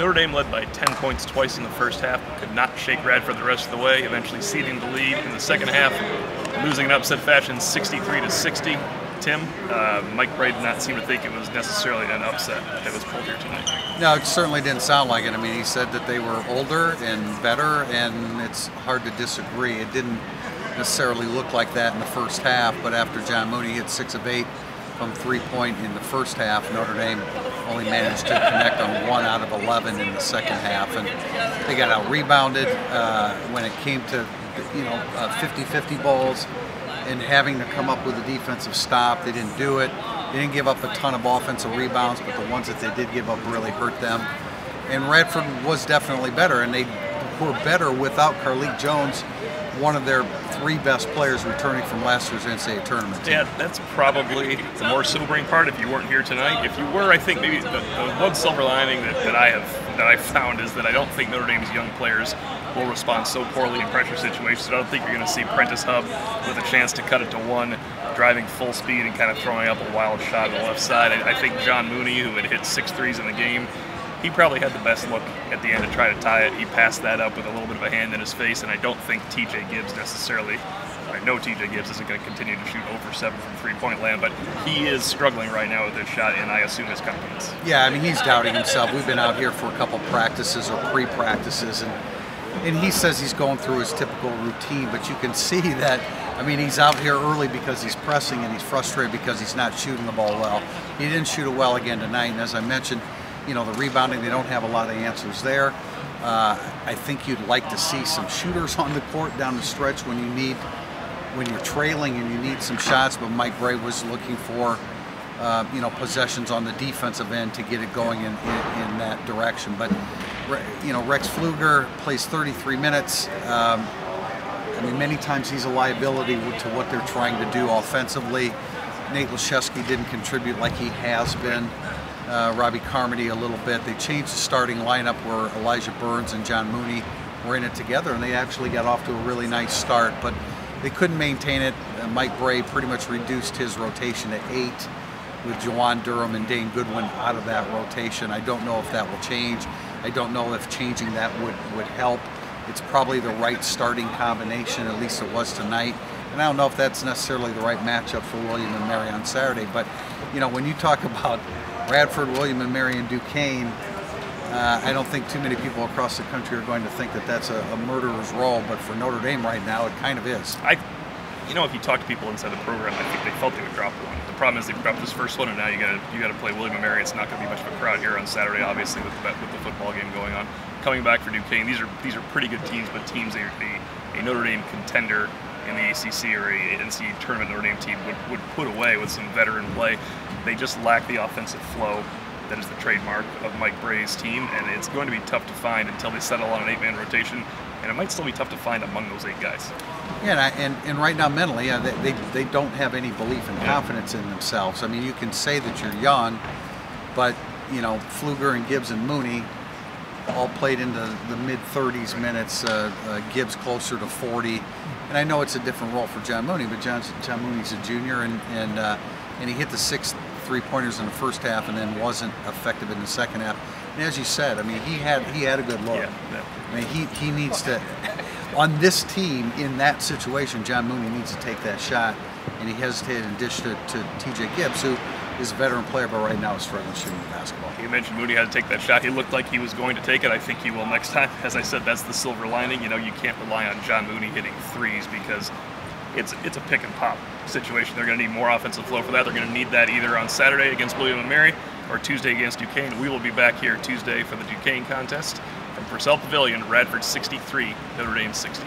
Notre Dame led by 10 points twice in the first half, but could not shake Radford the rest of the way, eventually ceding the lead in the second half, losing in upset fashion 63-60. Tim, Mike Bray did not seem to think it was necessarily an upset that was pulled here tonight. No, it certainly didn't sound like it. I mean, he said that they were older and better, and it's hard to disagree. It didn't necessarily look like that in the first half, but after John Mooney hit 6 of 8 from three-point in the first half, Notre Dame only managed to connect on 1 out of 11 in the second half, and they got out-rebounded when it came to 50-50 balls and having to come up with a defensive stop. They didn't do it. They didn't give up a ton of offensive rebounds, but the ones that they did give up really hurt them. And Radford was definitely better, and they were better without Carlik Jones, one of their 3 best players returning from last year's NCAA tournament team. Yeah, that's probably the more sobering part if you weren't here tonight. If you were, I think maybe the one silver lining that I found is that I don't think Notre Dame's young players will respond so poorly in pressure situations. I don't think you're going to see Prentice Hub with a chance to cut it to 1, driving full speed and kind of throwing up a wild shot on the left side. I think John Mooney, who had hit 6 threes in the game, he probably had the best look at the end to try to tie it. He passed that up with a little bit of a hand in his face, and I don't think TJ Gibbs necessarily, I know TJ Gibbs isn't going to continue to shoot over 7 from three-point land, but he is struggling right now with his shot, and I assume his confidence. Yeah, I mean, he's doubting himself. We've been out here for a couple practices or pre-practices, and he says he's going through his typical routine, but you can see that, I mean, he's out here early because he's pressing and he's frustrated because he's not shooting the ball well. He didn't shoot it well again tonight, and as I mentioned, the rebounding, they don't have a lot of answers there. I think you'd like to see some shooters on the court down the stretch when you're trailing and you need some shots, but Mike Bray was looking for possessions on the defensive end to get it going in that direction. But Rex Pfluger plays 33 minutes. I mean, many times he's a liability to what they're trying to do offensively. Nate Laszewski didn't contribute like he has been. Robbie Carmody a little bit. They changed the starting lineup where Elijah Burns and John Mooney were in it together, and they actually got off to a really nice start, but they couldn't maintain it. Mike Bray pretty much reduced his rotation to 8 with Jawan Durham and Dane Goodwin out of that rotation. I don't know if that will change. I don't know if changing that would help. It's probably the right starting combination, at least it was tonight. And I don't know if that's necessarily the right matchup for William and Mary on Saturday, but when you talk about Radford, William and Mary, and Duquesne, I don't think too many people across the country are going to think that that's a murderer's row, but for Notre Dame right now, it kind of is. If you talk to people inside the program, I think they felt they would drop one. The problem is they dropped this first one, and now you got to play William and Mary. It's not going to be much of a crowd here on Saturday, obviously, with the football game going on. Coming back for Duquesne, these are pretty good teams, but teams a Notre Dame contender in the ACC or a NCAA tournament Notre Dame team would put away with some veteran play. They just lack the offensive flow that is the trademark of Mike Bray's team, and it's going to be tough to find until they settle on an 8-man rotation, and it might still be tough to find among those 8 guys. Yeah, and right now mentally, they don't have any belief and confidence in themselves. I mean, you can say that you're young, but Pfluger and Gibbs and Mooney all played into the mid-30s minutes, Gibbs closer to 40. And I know it's a different role for John Mooney, but John Mooney's a junior, and he hit the 6 3-pointers in the first half and then wasn't effective in the second half. And as you said, I mean, he had a good look. Yeah. I mean, he needs to, on this team, in that situation, John Mooney needs to take that shot, and he hesitated and dished it to TJ Gibbs, who is a veteran player, but right now is struggling shooting the basketball. You mentioned Mooney had to take that shot. He looked like he was going to take it. I think he will next time. As I said, that's the silver lining. You can't rely on John Mooney hitting threes because it's a pick and pop situation. They're going to need more offensive flow for that. They're going to need that either on Saturday against William and Mary or Tuesday against Duquesne. We will be back here Tuesday for the Duquesne contest. From Purcell Pavilion, Radford 63, Notre Dame 60.